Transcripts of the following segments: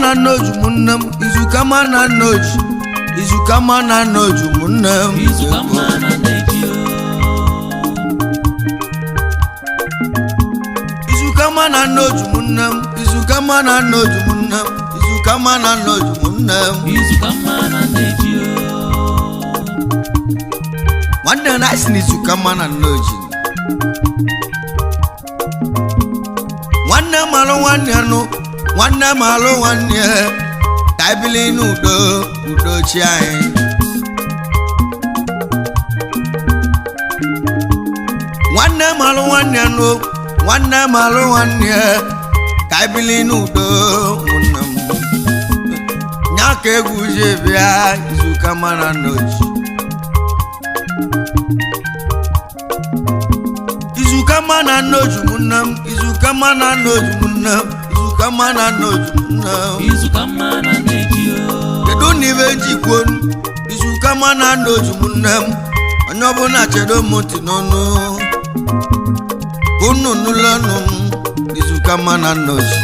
na Nneoji munnem izuka ma na Nneoji izuka ma na Nneoji munnem izuka ma na Nneoji izuka ma na Nneoji munnem izuka ma na Nneoji munnem izuka ma na Nneoji munnem izuka ma na Nneoji wanda na isini izuka ma na Nneoji wanna malo wanne no wanna malo wanne taibili nudo udo chiai wanna malo wanne no wanna malo wanne taibili nudo munam nyake guje bia izuka ma na Nneoji izuka ma na Nneoji munam izuka ma na Nneoji munam izuka ma na Nneoji munam izuka ma na Nneoji kedu nive njikonu izuka ma na Nneoji munam onye ọbụla chedo moti n'ọnụ unu n'ụlọnụ izuka ma na Nneoji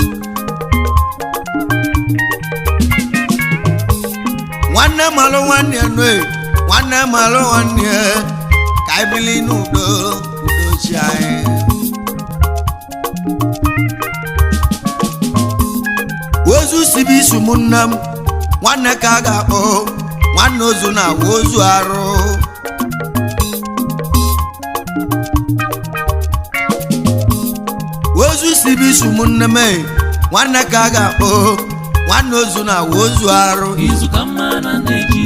nwanne malụ nwanne nwe nwanne malụ nwanne ka ibili n'udo udo chi anyị ozu sibi isu munnem nwanne ka a ga-akpọ nwanne ozu na ozu arụ ozu sibi isu munnem nwanne ka a ga-akpọ nwanne ozu na ozu arụ izuka ma na Nneoji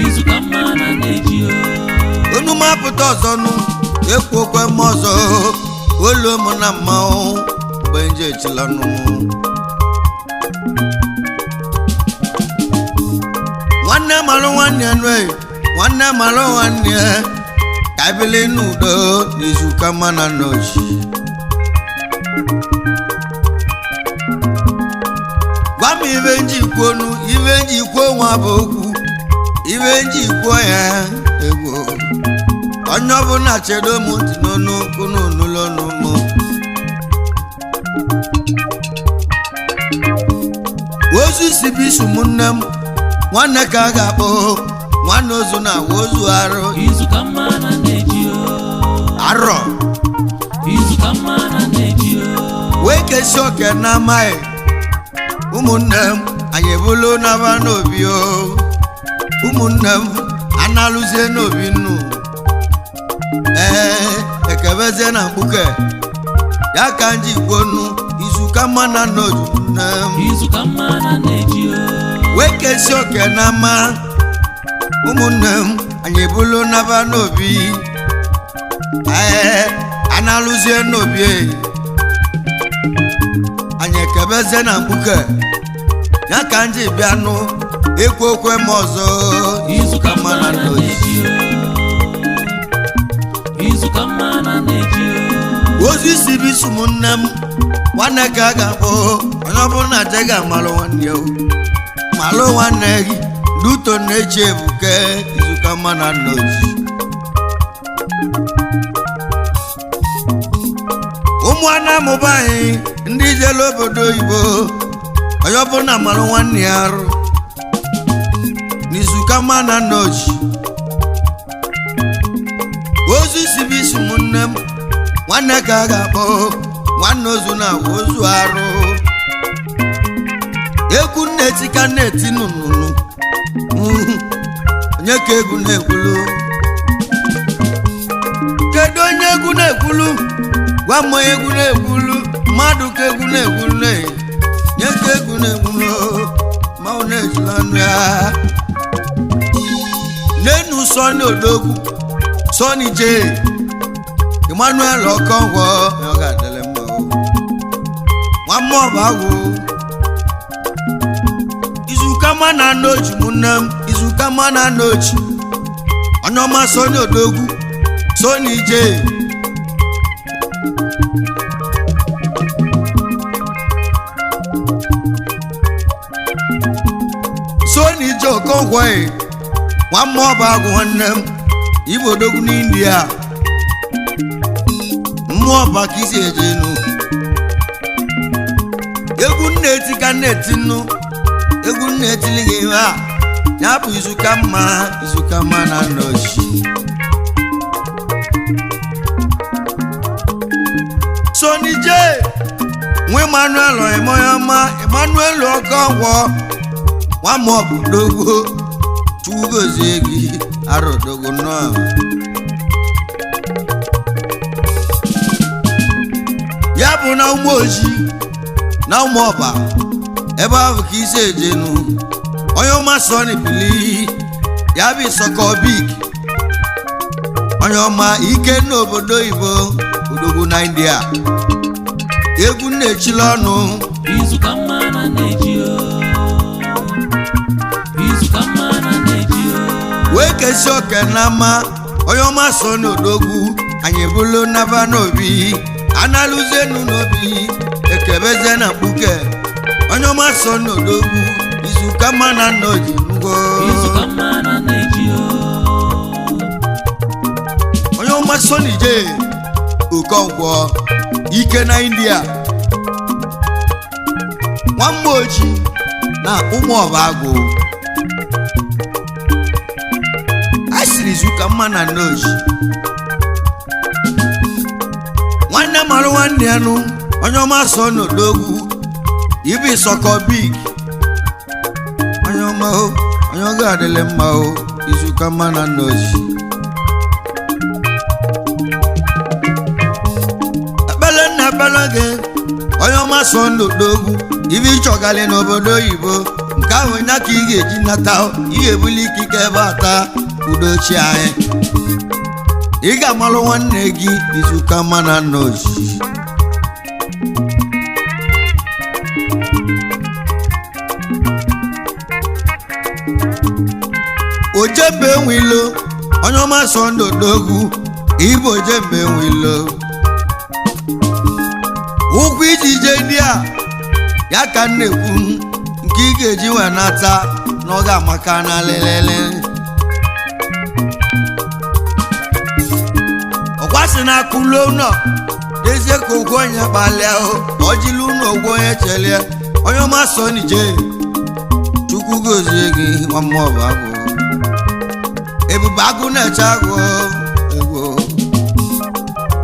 izuka ma na Nneoji onu mapụta ọzọ nụ ekwu okwe m ọzọ olu m na mmanwụ mgbe nje echilanụ nwanne malụ nwanne nwe nwanne malụ nwanne ka ibili n'udo n'izuka ma na Nneoji gwa m ibe njikwonu ibe njikwo nwa bụ okwu ibe njikwo ya egwu onye ọbụla chedo m ntị n'ọnụ unu n'ụlọ n'ụmụ ozu sibi isu munne m nwanne ka a ga-akpọ nwanne ozu na ozu arụ izuka ma na Nneoji arọ izuka ma na Nneoji wee kesi oke na amaghị ụmụnne m anyị ebulu n'aba n'obi o ụmụnne m analụzie n'obi nnu ekebezie na mkpuke ya ka nji kwonu izuka ma na Nneoji munnem izuka ma na Nneoji wee kesi oke na ama ụmụnne m anyị ebulu n'aba n'obi analụzie n'obi anyị ekebezie na mkpuke ya ka nji bịanụ ekwe okwe m ọzọ izuka ma na Nneoji izuka ma na Nneoji ozu isi bụ isu m nne m nwanne ka a ga-akpọ onye ọbụla na-aje ga-amalụ nwanne o malụ nwanne gị duto na-eji ebuke izuka ma na Nneoji ụmụ anamụba anyị ndị jere obodo oyibo onye ọbụla malụ nwanne ya arụ n'izuka ma na Nneoji ozu isi bụ isu m nne m nwanne ka a ga-akpọ nwanne ozu na ozu arụ egwu nneti ka nneti nụnụnụ onye ka egwu na-ekwulu kedu onye egwu na-ekwulu gwa m onye egwu na-ekwulu mmadụ ka egwu na-ekwulu nye ka egwu na-ekwulu ma ọ na-ejila ọnụ ya n'enu Sọni Odogwu Sọni J Emmanuel Okonkwo ọ ga-adịle mma nwa mmụọ bụ agwụ izuka ma na Nneoji munne m izuka ma na Nneoji onye ọma Sọni Odogwu Sọni J Sọni J Okonkwo nwa mmụọ bụ agwụ nwanne m Igbo Odogwu n'India mmụọ bụ ka isi eje enu egwu nneti ka nneti nnu egwu nnetili gị ha ya bụ izuka mma na Nneoji Sonny J nwe Emmanuel Emoyoma Emmanuel Okongwo nwamobu dogo chugozie gị arodogo no ya bụ na Ụmụoji na Ụmụọba ebe ahụ ka isi ejenu onye ọma Sonny Bili ya bụ Sokobik onye ọma ike n'obodo Igbo odogwu na India egwu na-echili ọnụ izuka mma na Nneoji izuka mma na Nneoji wee kesi oke na mma onye ọma Sonny odogwu anyị bụrụ naba n'obi analụzenu n'obi ekebeze na mkpuke onye ọma Sonny odogwu izuka mma na Nneoji ngwo izuka mma na Nneoji onye ọma Sonny J Okongwo ike na India Nneoji na Ụmụọba agụ asịrị izuka mma na Nneoji nwanne marụ nwanne ya nụ onye ọma Sonny odogwu ibi Sokobik onye ọma onye ọga adịle mma izuka mma na Nneoji ekpele gị onye ọma Sonny odogwu ibi ịchọgali n'obodo oyibo nke ahụ nya ka ị ga-eji nata ị ga-ebuli ikike ebe ata udochi anyị ị ga-amalụ nwanne gị izuka mma na Nneoji ojembe enwilo onye ọma Sonny odogwu ibe ojembe enwilo ụkwụ ijije ndị a ya ka nnekwu nke ị ga-eji wee nata n'oge amaka na lelele ọkwasị na akụlo ụlọ dezie ka ụgwọ onye kpalịa ojili ụlọ ụgwọ onye chelie onye ọma Sonny J Chukwu gozie gị Ụmụọba agụ ebube agụ na-eche agụ egwu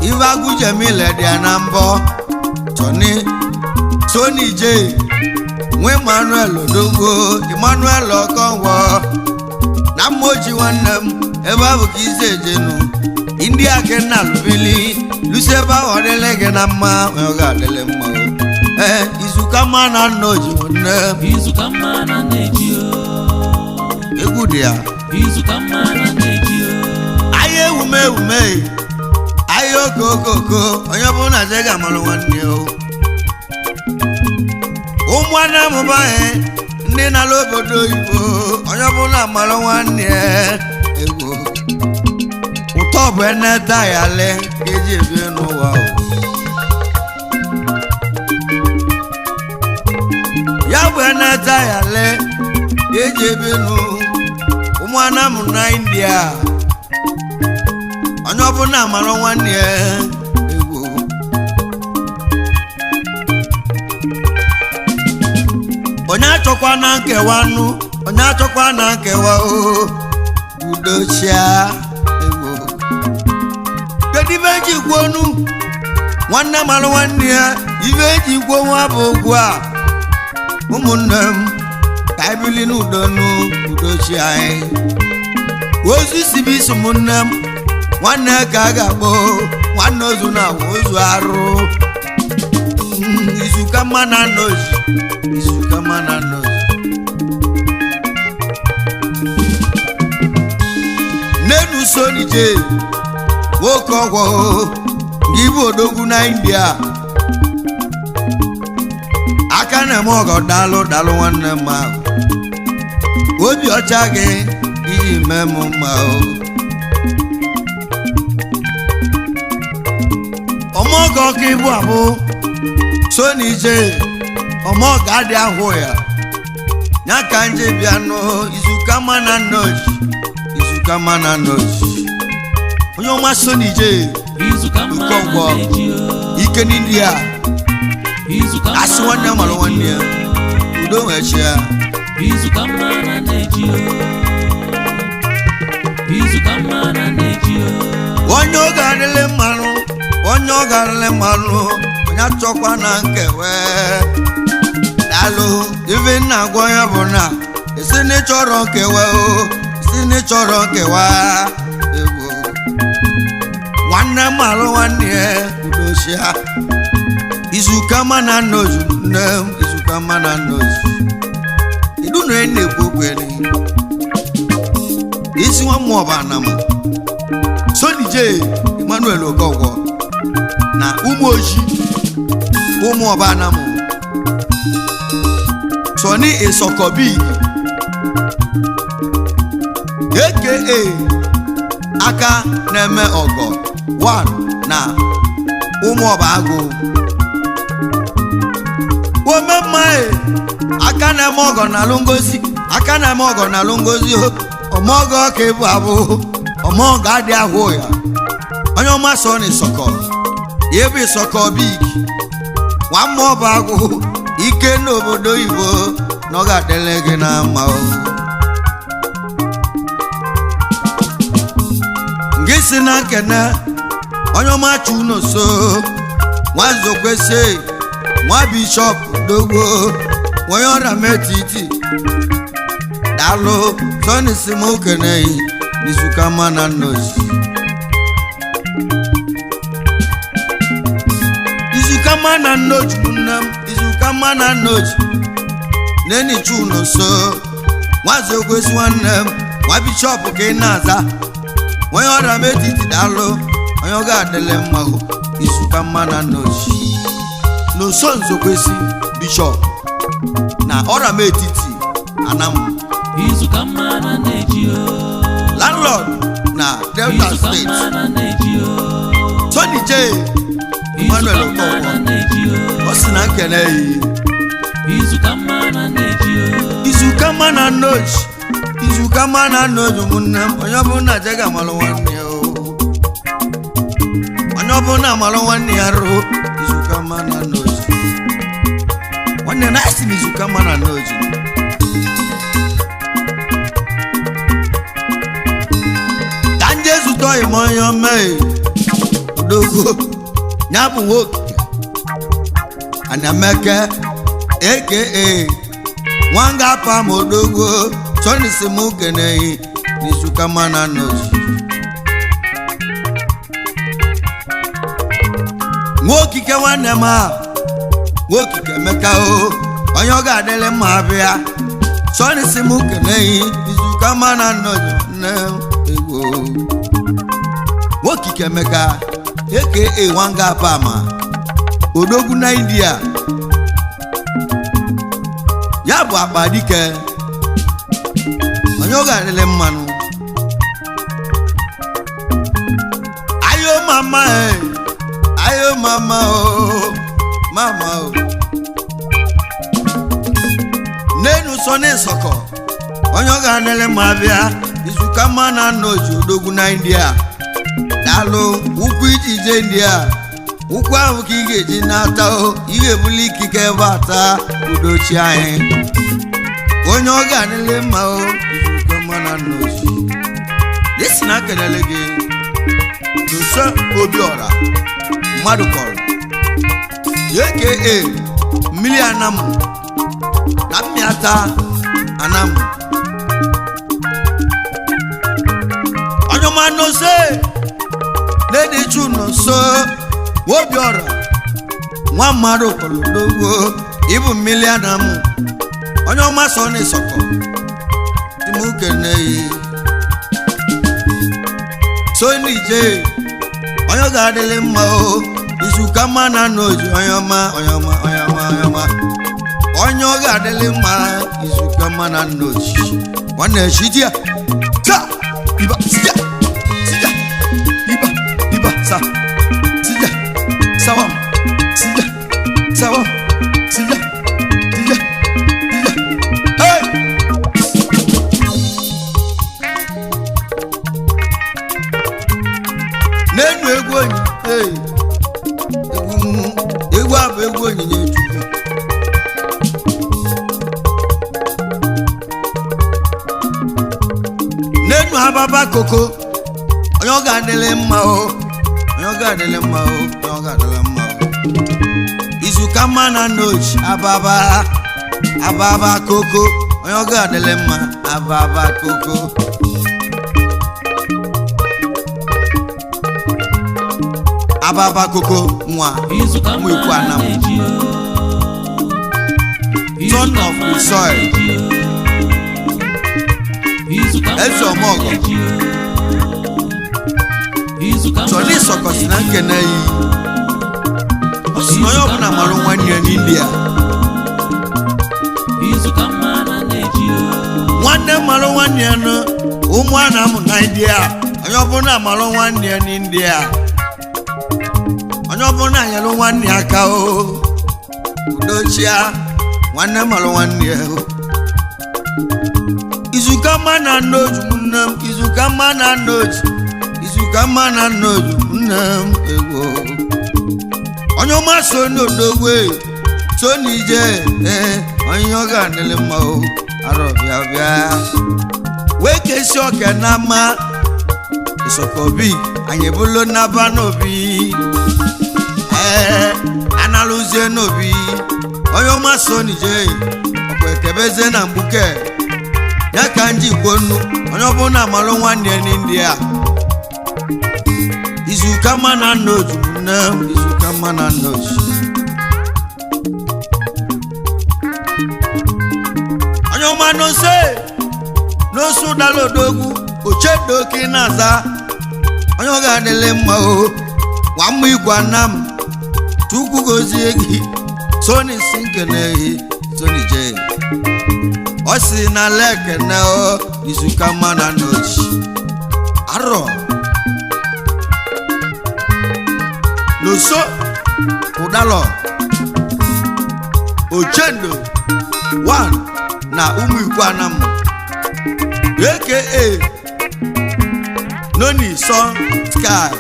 ibe agụ jemile dị ya na mbọ Sonny J nwe Emmanuel odogwu Emmanuel Okongwo na Ụmụoji nwanne m ebe ahụ ka isi ejenu India kenna lubili lusi ebe ahụ ọdịle gị na mma ọ ga-adịle mma izuka mma na Nneoji nwanne izuka mma na Nneoji egwu dị ya izuka mma na Nneoji ahịa ewume ahịa okokoko onye bụ na je ga-amalụ nwanne ụmụnne mụba ndị na-ala obodo oyibo onye ọbụla amalụ nwanne egwu ụtọ bụ eneta ya le ka eji ebi n'ụwa ya bụ eneta ya le ka eji ebi ụmụnne m na India onye ọbụla amalụ nwanne egwu onye achọkwa na nkewa nụ onye achọkwa na nkewa udochia egwu kedu ibe eji gwuo onu nwanne malụ nwanne ya ibe eji gwuo nwa bụ ogwu a ụmụnne m ka anyị bili n'udo udochia anyị ozu isi bụ isi ụmụnne m nwanne ka a ga-akpọ nwanne ozu na ozu arụ izuka mma na Nneoji izuka mma na Nneoji nenu Sonny J nwoke ọgwọ gị bụ odogwu na India aka na-eme ọgọ dalụ nwanne m ahụ obi ọcha gị iji mee m mma ọmọgọ ka ịbụ abụ Sonny J ọmọgọ adị ahụ ya nya ka nje bịa izuka mma na Nneoji izuka mma na Nneoji onye ọma Sonny J izuka mma na Okongwo Nneoji ike n'India asị nwanne malụ nwanne ya udo wee chịa izuka mma na Nneoji izuka mma na Nneoji onye ọ ga-adịlị mmanụ onye ọ ga-adịlị mmanụ onye achọkwa na nkewe daalụ ife nna agwa ya bụ na isi na ịchọrọ nkewa o isi na ịchọrọ nkewa egwu nwanne malụ nwanne ya udochia izuka mma na Nneoji nne m izuka mma na Nneoji idu na na-ekwu okwere isi nwa mmụọ bụ Anam Soni J Emmanuel Ogogwo na ụmụ oji ụmụ ọba Anam Soni Esokobi aka aka na-eme ọgọ 1 na ụmụ ọba agụ omemmae aka na-eme ọgọ na alụ ngozi aka na-eme ọgọ na alụ ngozi ọmọgọ ka ịbụ abụ ọmọgọ adị ahụ ya onye ọma Soni Isoko ya ebe Isokobi nwa mmụọ ọba agụ ike n'obodo Igbo na ọ ga-adịle gị na mma gị si na nkene onye ọma Chuno so nwazokwesi nwa bishọp dogbo onye ọrịa metiti daalụ Soni si m okene n'izuka mma na Nneoji izuka mma na Nneoji nne m izuka mma na Nneoji neni Chuno so nwazokwesi nwanne m nwa bishọp ka ị na-aza onye ọrịa metiti daalụ onye ọ ga-adịle mma izuka mma na Nneoji n'ụsọ Nzokwesi bishọp na ọrịa metiti Anam izuka mma na Nneoji landlord na Delta State Soni J Emmanuel Ogogwo ọ sị na nkene izuka mma na Nneoji izuka mma na Nneoji izuka mma na Nneoji ụmụnne m onye ọbụla jega amalụ nwanne ya onye ọbụla amalụ nwanne ya rụ izuka mma na Nneoji nwanne na asị m izuka mma na Nneoji ka nje zụta ọyịm onye omee odogwu ya bụ nwoke Anyameke aka nwanga pam odogwu Soni si m okene n'izuka mma na Nneoji nwokike nwanne m nwokike Emeka onye ọ ga-adịle mma abịa Soni si m okene n'izuka mma na Nneoji nne egwu nwokike Emeka aka nwanga pam odogwu na India ya bụ akpa dike onye ọ ga-adịle mmanụ ayo mama ayo mama mama nenu Soni Isoko onye ọ ga-adịle mma bịa izuka mma na Nneoji odogwu na India daalụ ụkwụ iji je India ụkwụ ahụ ka ị ga-eji n'ata ị ga-ebuli ikike ebe ata udochi anyị onye ọ ga-adịle mma izuka mma na Nneoji esi na kelele gị n'ụsọ Obiora mmadụ kọrọ aka mmiri Anam na mmịata Anam onye ọma n'ose na-ede Chuno so Obiora nwa mmadụ kọrọ odogwu ịbụ mmiri Anam onye ọma Soni Isoko dị m okene Soni J onye ọ ga-adịle mma izuka mma na Nneoji onye ọma onye ọma onye ọma onye ọma onye ọ ga-adịle mma izuka mma na Nneoji nwanne chidia ta iba sija sija iba sa sija sawam sija sawam sija sija sija hey nenu egwu onyi hey egwu abụ egwu onyinye ababa koko onye ọ ga-adịlị mma o onye ọ ga-adịlị mma o onye ọ ga-adịlị mma o izuka mma na Nneoji ababa koko onye ọ ga-adịlị mma ababa koko ababa koko nwa ụmụ ikwu Anam son of the soil eze ọmọgọ chọrọ ịsọkọsi na nkene yi ọ sị na onye ọbụla mara nwanne ya n'India nwanne mara nwanne ya na ụmụ Anam na India onye ọbụla mara nwanne ya n'India onye ọbụla nyere nwanne ya aka o udochia nwanne mara nwanne ya izuka mma na Nneoji nne m izuka mma na Nneoji izuka mma na Nneoji nne m egwu onye ọma so n'odogwe so n'ije onye ọ ga-adịlị mma o arọ bịa bịa wee kesi oke na mma isokobi anyị bụlo n'aba n'obi analụzie n'obi onye ọma so n'ije ọkwa ekebeze na mgbuke ya ka nji kwonu onye ọbụla malụ nwanne ya n'India izuka mma na Nneoji nne m izuka mma na Nneoji onye ọma n'osu dala odogwu ochedoki na-aza onye ọ ga-adịlị mma o nwa mma igwe Anam Chukwu gozie gị Soni si nkene Soni je ọ sị na lekene o izuka mma na Nneoji arọ n'oso ụdalọ ochendo 1 na ụmụ ikwu Anam aka Noni Sun Sky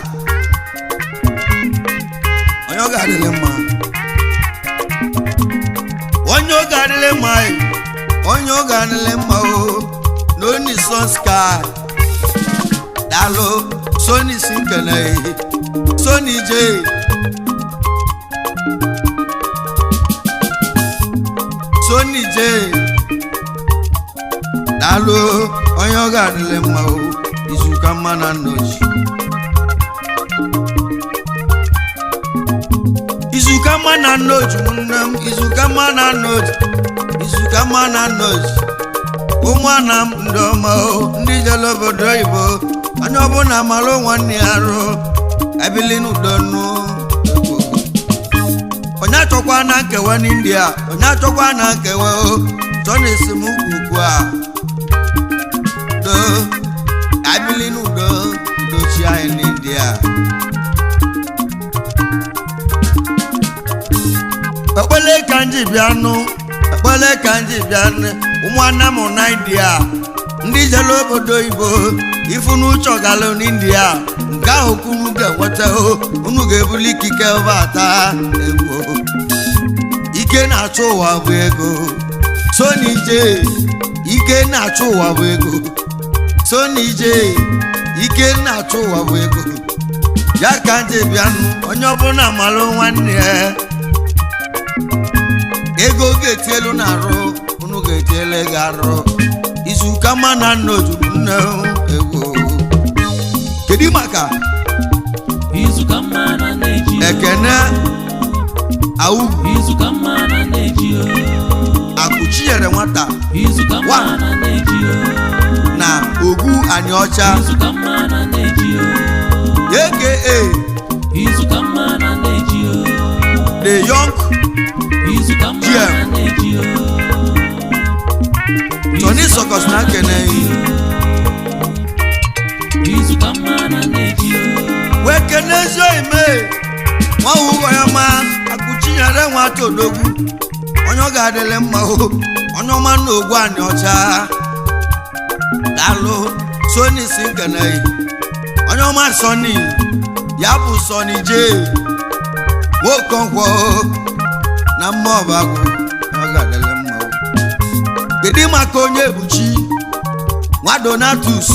onye ọ ga-adịlị mma onye ọ ga-adịlị mma onye ọ ga-adịlị mma o Noni Sun Sky dalo Soni si nkene Soni je Soni je dalo onye ọ ga-adịlị mma o izuka mma na Nneoji izuka mma na Nneoji nne m izuka mma na Nneoji izuka mma na Nneoji ụmụ Anam ndị ọma o ndị jere obodo oyibo onye ọbụla mara nwanne ya arụ ebili n'udo nụ onye achọkwa na nkewa n'India onye achọkwa na nkewa o chọ na esemokwu ugbu a do ebili n'udo udochi anyị n'India ekpele ka nji bịanụ ekpele ka nji bịanụ ụmụ Anam na India ndị jere obodo oyibo ifu n'uche ọgalụ n'India nke ahụ kwunu ga-enweta unu ga-ebuli ikike bata egwu ike na-achụ ụwa bụ ego Soni je ike na-achụ ụwa bụ ego Soni je ike na-achụ ụwa bụ ego ya ka nje bịanụ onye ọbụla malụ nwanne ya ego ga-etielu na-arụ unu ga-etiele gị arụ izuka mma na Nneoji nne egwu kedu maka izuka mma na Nneoji ekene au izuka mma na Nneoji akụchi nyere nwata izuka mma na Nneoji na ogwu anyị ọcha izuka mma na Nneoji aka izuka mma na Nneoji the young izuka mma na Nneoji Tony Sokos na kene izuka mma na Nneoji wekene zo ime nwa ugo ya ma akụchi nyere nwata odogwu onye ọ ga-adịlị mma o onye ọma na ogwu anyị ọcha dalụ Soni si nkene onye ọma Soni ya bụ Soni je nwokonkwo na mma ọbagụ ọ ga-adịlị mma o kedu maka onye ebuchi nwa Donatus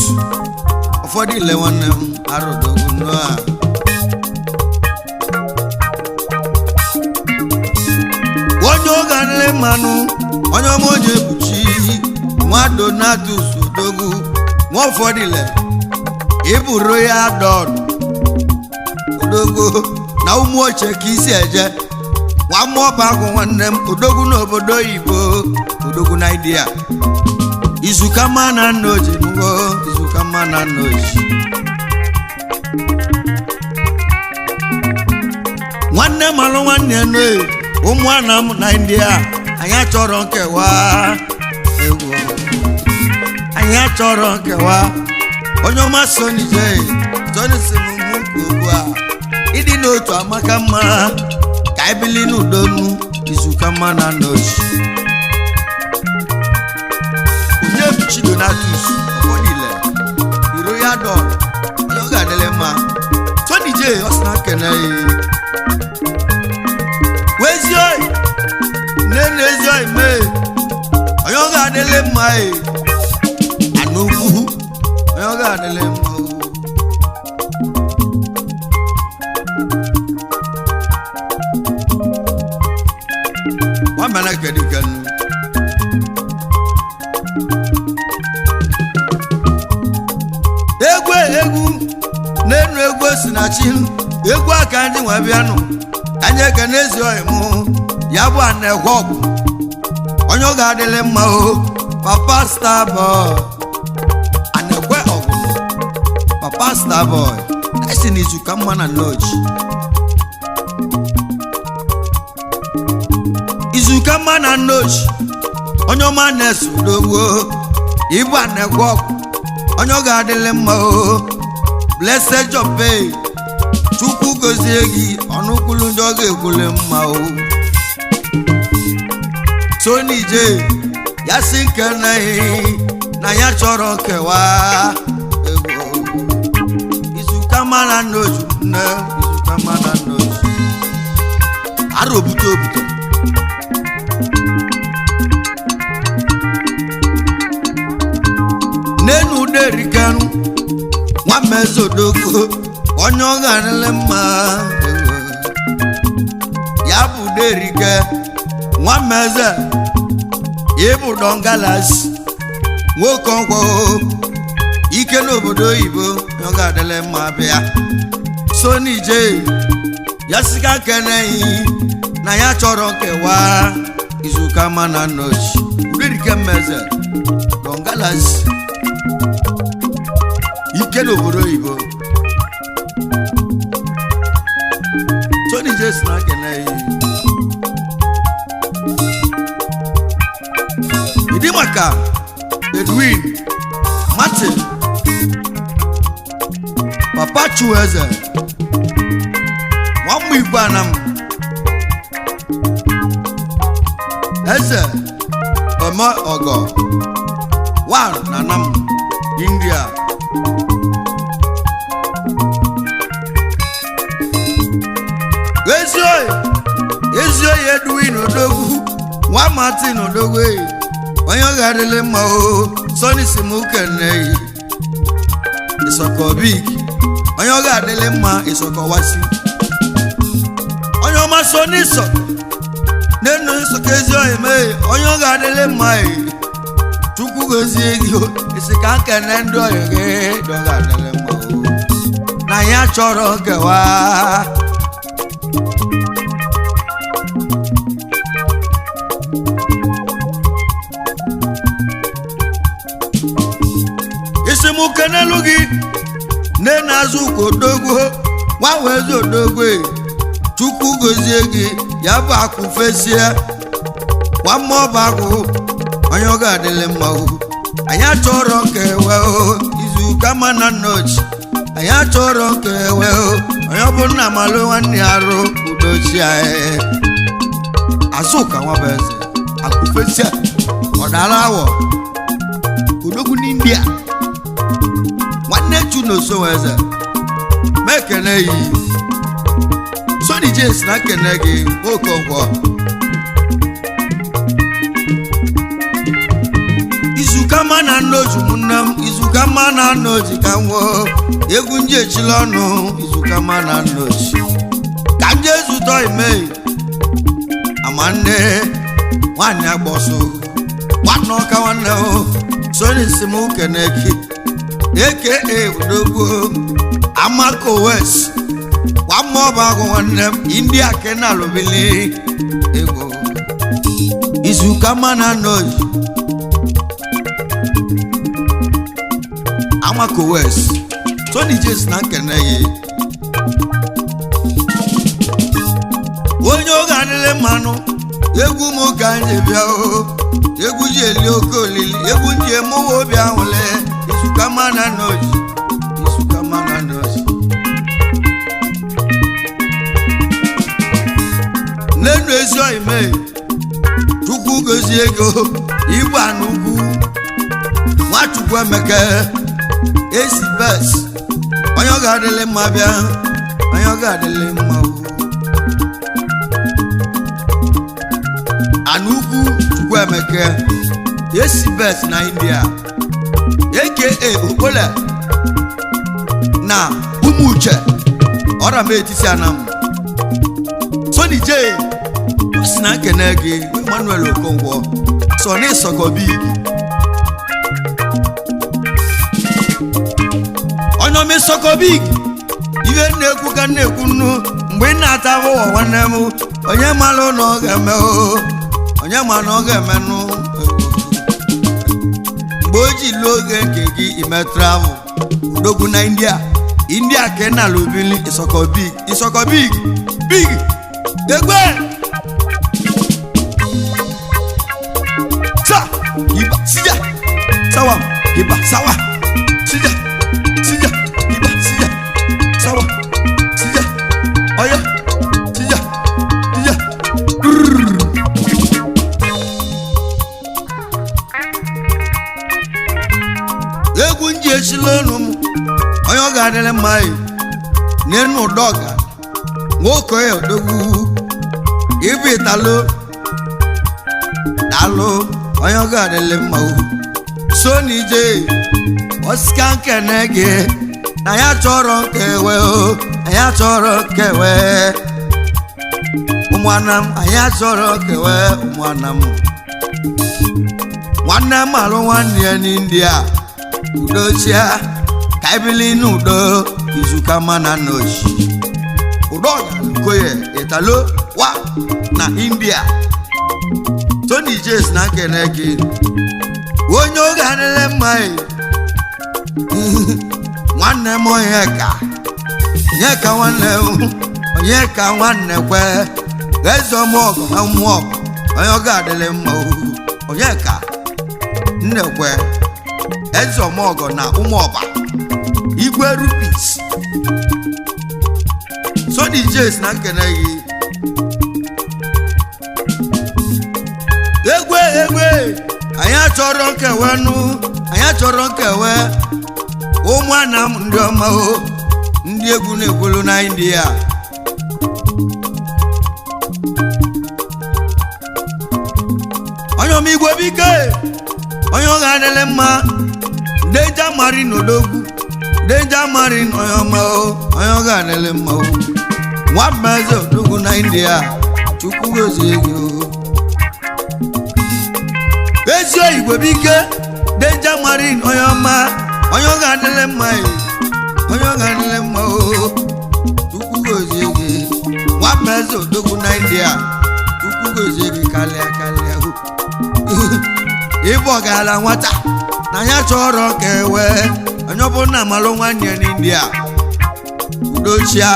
ụfọdụ ile nwanne m arụdogo nnọọ onye oge adịrị mmanụ onye ọma oji ebuchi nwa Donatus odogwu nwa ụfọdụ ile ịbụrụ ya dọn odogwu na ụmụ oche ka isi eje nwa mmụọ bụ agwụ nwanne m odogwu n'obodo oyibo odogwu na idea izuka mma na Nneoji nugo izuka mma na Nneoji nwanne malụ nwanne nne ụmụ Anam na India anyị achọrọ nkewa egwu anyị achọrọ nkewa onye ọma Sony J Sony si m mụ ugbu a ịdị n'otu amaka mma ka ebili n'udonu izuka mma na Nneoji onye bichi Donatus ọfọdụile iro ya dọn onye ọ ga-adịle mma Sony J ọ sị na kene wezi oyi nene ezi oyi mee onye ọ ga-adịle mma anukwu onye ọ ga-adịle mma wamana kedikanu egwu n'enu egwu si na chi egwu aka ndị nwe bịanụ anyị ekene ezi oyi mụ ya bụ Anekwe ọgwụ onye ọ ga-adịle mma Papa Starboy Anekwe ọgwụ Papa Starboy esi na izuka mma na Nneoji izuka mma na Nneoji onye ọma na-eso odogwu ịbụ Anekwe ọgwụ onye ọ ga-adịle mma Blessed Jobe Chukwu gozie gị ọnụkwulu ndị ọ ga-ekwule mma Sony J ya si nke na ya chọrọ nkewa izuka mma na Nneoji nne izuka mma na Nneoji arụ obuto n'enu uderikanu nwa mezodoko onye ọ ga-adịle mma ya bụ uderike nwa meze ịbụ dongalas nwoke ọgwọ ike n'obodo oyibo onye ọ ga-adịle mma bịa Sony J ya sika keneghị na ya chọrọ nkewa izuka mma na Nneoji uderike meze dongalas ike n'obodo oyibo Sony J si na keneghị ịdị maka Edwin Martin Papa Chueze nwamụ Igbo Anam eze ome ọgọ wan na Anam India ezi oyi Edwin odogwu nwa Martin odogwu onye ọ ga-adịle mma Sony si m keneghị Isoko Big onye ọ ga-adịle mma Isoko Wasi onye ọma Sony so n'enu Isoko ezi oyi mee onye ọ ga-adịle mma Chukwu gozie gị isi ka nkene ndị oyi gị ndị ọ ga-adịle mma na ya chọrọ nkewa isi m kenelu gị na-azụ ụka odogwu nwa wezi odogwu Chukwu gozie gị ya bụ akụ fesie nwa mmụọ bụ akụ onye ọ ga-adịle mma anyị achọrọ nkewa izuka mma na Nneoji anyị achọrọ nkewa onye ọ bụ nna malụ nwanne ya arụ udochi anyị azụka nwa bụ eze akụ fesie ọ dara awọ odogwu n'India nwanne Chunoso eze mekene yi Sony J si na kene gị nwoke ọgwọ izuka mma na Nneoji nne m izuka izuka mana Nneoji ka nwo egwu nje echila ọnụ izuka mana Nneoji ka nje zụtọ ime amanne nwanyị agbọsọ nwanne ọka nwanne o soni simu keneki aka udogwu amako west wamoba go nwanne India kena lobili ego izuka mana Nneoji amako west Tony James na keneye onye oge adịle mmanụ egwu m ka nje bịa o egwu ji eli oke olili egwu ndị emuwe obi ahụle izuka mana Nneoji izuka mana Nneoji n'enu ezi oime Chukwu gozie ego igwe anugwu Nwachukwu Emeka esi bes onye ọ ga-adịle mma bịa onye ọ ga-adịle mma anugwu Chukwu Emeka esi bes na India aka Okpole na Umuche ọra m etisi Anam Sony J osina kene gị Emmanuel Okonkwo Sony Sokobi onye ome Sokobi iwe na-ekwu ka na-ekwu nnu mgbe ị na-ata ahụhụ nwanne m onye malụ na ọ ga-eme onye ma na ọ ga-emenụ mgbe o ji lụọ oge nke gị ime travel udogwu na India ke na lubili Sokobi big egbe sa iba sija sawa iba sawa sija iba sija sawa sija oya sija egwu nji echilonu m onye ọ ga-adịle mma n'enu doga nwoke ya odogwu ibi italo dalo onye ọ ga-adịle mma Sony J osika nkene gị na ya chọrọ nkewe na ya chọrọ nkewe ụmụanam anyị chọrọ nkewe ụmụanam nwanne m alụ nwanne ya n'India udochia ka ibili n'udo izuka mana Nneoji udo koye italo wa na India Tony James na kene gị onye oge adịle mma nwanne m onye ka nwanne kwe eze ọmụọgọ na mmụọgọ onye oge adịle mma onye ka nnekwe eze ọmụọgọ na ụmụọba igwe rupis Sony James na nkene gị egwe anyị chọrọ nkewe ụmụ Anam ndị ọma ndị egwu na-ekwulu na India onye omigwe bike onye ọ ga-adịle mma Danger Marine odogwu Danger Marine onye ọma onye ọ ga-adịle mma nwamba eze odogwu na India Chukwu gozie gị ezi oyibo bike Danger Marine onye ọma onye ọ ga-adịle mma onye ọ ga-adịle mma Chukwu gozie gị nwamba eze odogwu na India Chukwu gozie gị kalịa ịbụ ọgala nwata na ya chọrọ kewe onye ọbụla amalụ nwanne ya n'India udochia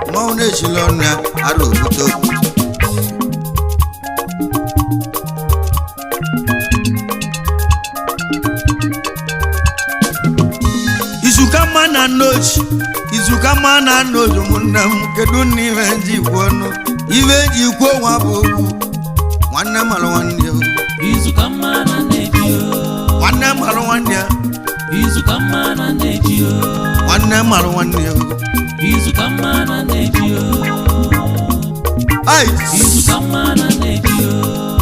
mmanwụ na-echila ọnụ ya ara obuto izuka mana Nneoji ụmụnne m kedu na iwe nji ikwu ọnụ iwe nji ikwu nwa bụ okwu nwanne malụ nwanne ya izuka mana Nneoji nwanne malụ nwanne ya izuka mana Nneoji nwanne malụ nwanne ya izuka mana Nneoji izuka mana Nneoji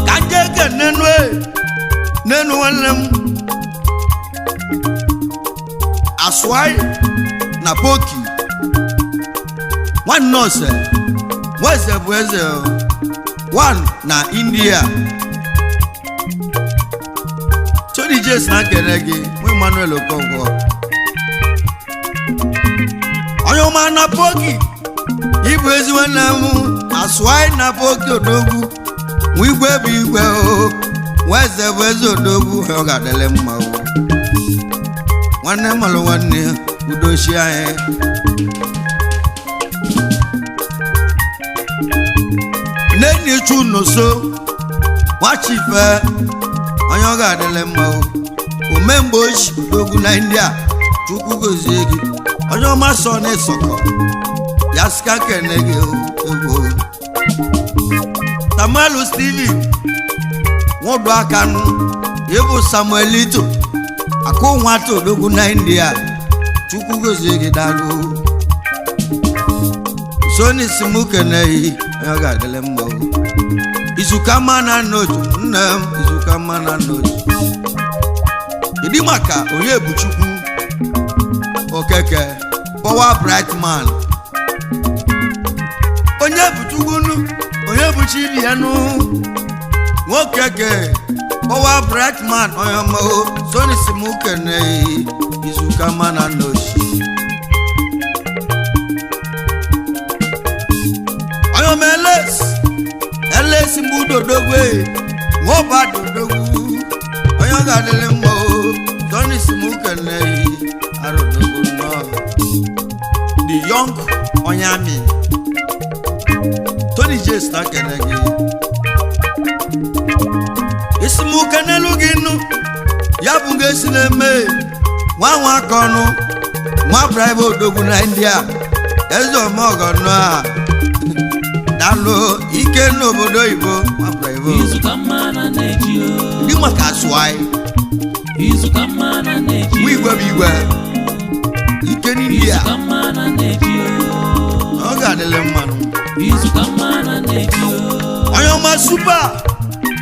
ka nje ke nenu nwanne m aswai na poki one nose mweze bweze one na India Tony Jes na kenegi mu Emmanuel Okonkwo Oyoma na poki ibu ezi nwanne m aswai na poki odogwu wigwe bụ igwe o weze bụ eze odogwu ọ ga-adịle mma o nwanne malụ nwanne udochi anyị neni chu noso nwachife onye ọ ga-adịle mma o omemgbe ochi odogwu na India chukwu gozie gị onye ọma sọ na-esokọ ya sika kene gị egwu Samuel Steven nwodo akanu ebu Samuelito akụ nwata odogwu na India chukwu gozie gị dalu Soni simuke neyi onye ga-adịle mma o izuka mana n'otu nne m izuka mana n'otu ịdị maka onye bụ chukwu okeke power bright man onye bụ chukwunu onye bụ chibianu nwokeke power bright man onye ma o Soni simuke neyi izuka mana n'otu Eles mudo dogwe ngoba dogwu onye ga-adịle mma o Soni simuke neyi aro dogwu no the young Uyami Tony Jes na kenegi isimuke nelu gị nụ ya bụ ngesi na-eme nwa kọnụ nwa bribe odogwu na India eze ọmọgọnụ a dalo ike n'obodo Igbo nwa bribe izuka mana na-eji o dị maka asụai izuka mana na-eji igwe bụ igwe ike n'India izuka mana na-eji o ọ ga-adịle mmanụ izuka mana na-eji o onye ọma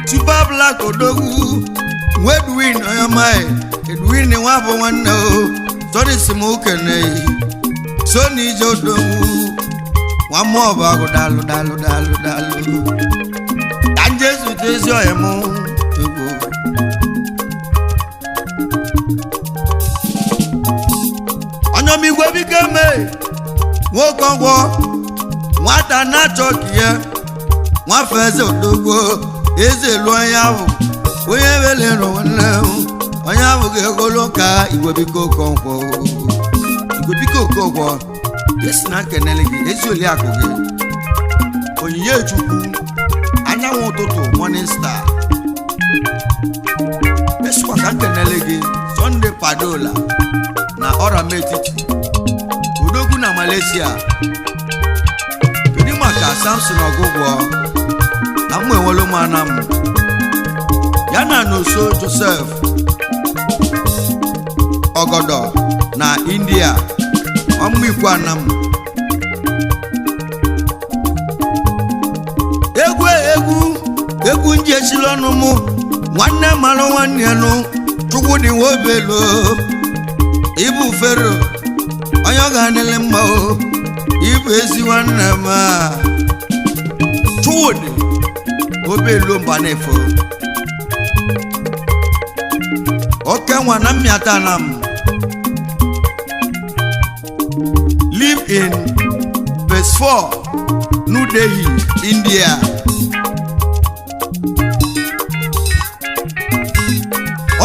super black odogwu Edwin onye ọma Edwin nwa bụ nwanne o Soni simuke neyi Soni ije odogwu nwa mmụọ bụ agụ dalụ ka njesu tezi ohe mụ egwu onye omigwe biko mee nwoke ọgwọ nwata na-achọ ka ya nwafe eze odogwu eze elu onye ahụ onye welere nwanne onye ahụ ga-egolo ka Igwe biko Okonkwo Igwe biko Okonkwo esi na kenele gị ezi oliakụ gị onyinye chukwu anyanwụ ụtụtụ morning star esikwa ka kenele gị Sunday Padola na Ọrama Etiti odogwu na Malaysia kedu maka Samson Ọgụgwọ na mmụ enwelu m Anam ya na Noso Joseph Ogodo na India ọmụ ikwu Anam egwu nji echila ọnụ mụ nwanne mara nwanne ya nụ chukwu dị nwobelo ibu fero onye ọ ga-anele mma o ibu ezi nwanne m a chukwudị obelo mba na-efo oke nwa na mmịata Anam live in Phase 4 New Delhi, India.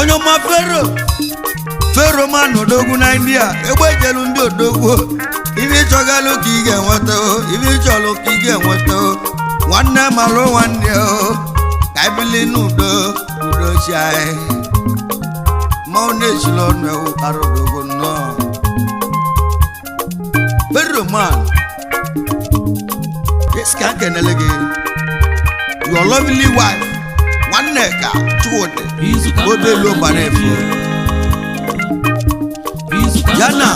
Onye ma Fero man odogwu na India egbe jelu ndị odogwu ibe chọgalụ ka ị ga-enweta ibe chọlụ ka ị ga-enweta nwanne malụ nwanne ka ibili n'udo chi anyị ma ọ na-echila ọnụ arodogwu nnọọ Fero man yes ka kenele gị your lovely wife nwanne ka Chukwudi obelu Mbanefu Jana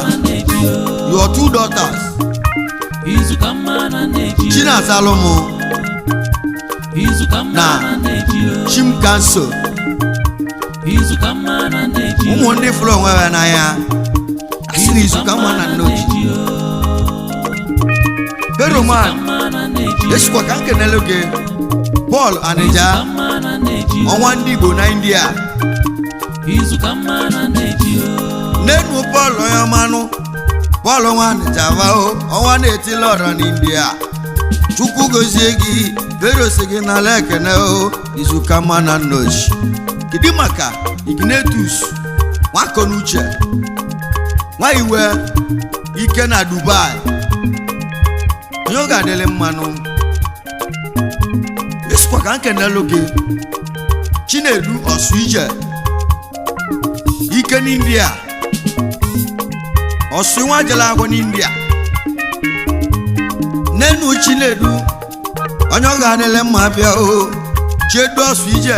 your two daughters China Salomo na Chim Kanso ụmụ ndị fụrụ onwe ha n'anya na izuka mma na Nneoji Beroman esikwa ka nkenele gị Paul Anija ọnwa ndị Igbo na India Nenu Paul Oyamanu Paul nwa Anija ọnwa na-etili ọra n'India Chukwu gozie gị Berosi gị n'ala ekene izuka mma na Nneoji Kedu maka Ignatius Nwakonuche nwa iwe ike na Dubai onye ọ ga-adịlị mmanụ esikwa ka nkenelu gị Chinedu Osuije ike n'India Osu nwa jela agwọ n'India Nenu Chinedu onye ọ ga-adịlị mma bịa Chedu Osuije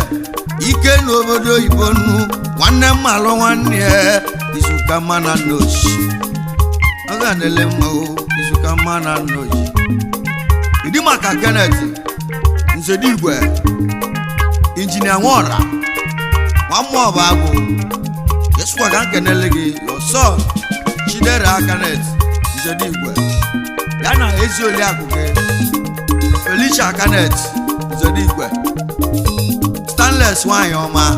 ike n'obodo oyibo nnu nwanne mmalụ nwanne ya izuka mma na Nneoji ọ ga-adịlị mma izuka mma na Nneoji Idi maka Kenneth Nzedigwe Injinia Nwora Nwamma Ọbagụ esikwa ka nkenele gị your son Chidera Kenneth Nzedigwe ya na ezi oliakụ gị Felicia Kenneth Nzedigwe Stanless nwanyị ọma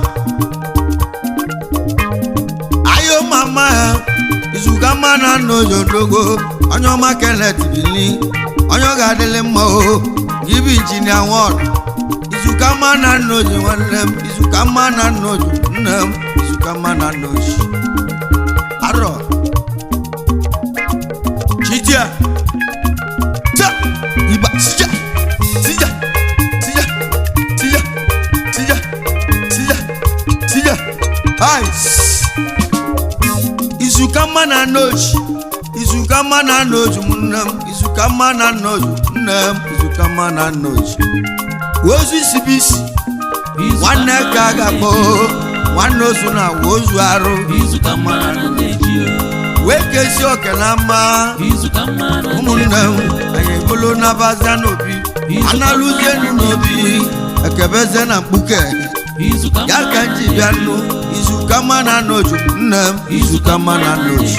ayo mama izuka mma na Nneoji odogo onye ọma Kenneth Bili onye ọ ga-adịlị mma gị bụ Injinia Nwora izuka mma na Nneoji nwanne m izuka mma na Nneoji nne m izuka mma na Nneoji arọ Chidia ta iba sija sija sija sija sija sija sija ice izuka mma na Nneoji izuka mma na Nneoji nne m izuka mma na Nneoji nne m izuka mma na Nneoji ozu isi bisi nwanne ka a ga-akpọ nwanne ozu na ozu arụ izuka mma na Nneoji wee kesi oke na mma ụmụnne m anyị ebolo nabaza n'obi analụzie n'obi ekebeze na mkpuke ya ka nji bịa nụ izuka mma na Nneoji nne m izuka mma na Nneoji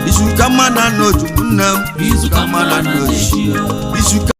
izuka mma na Nneoji nne m izuka mma na Nneoji izuka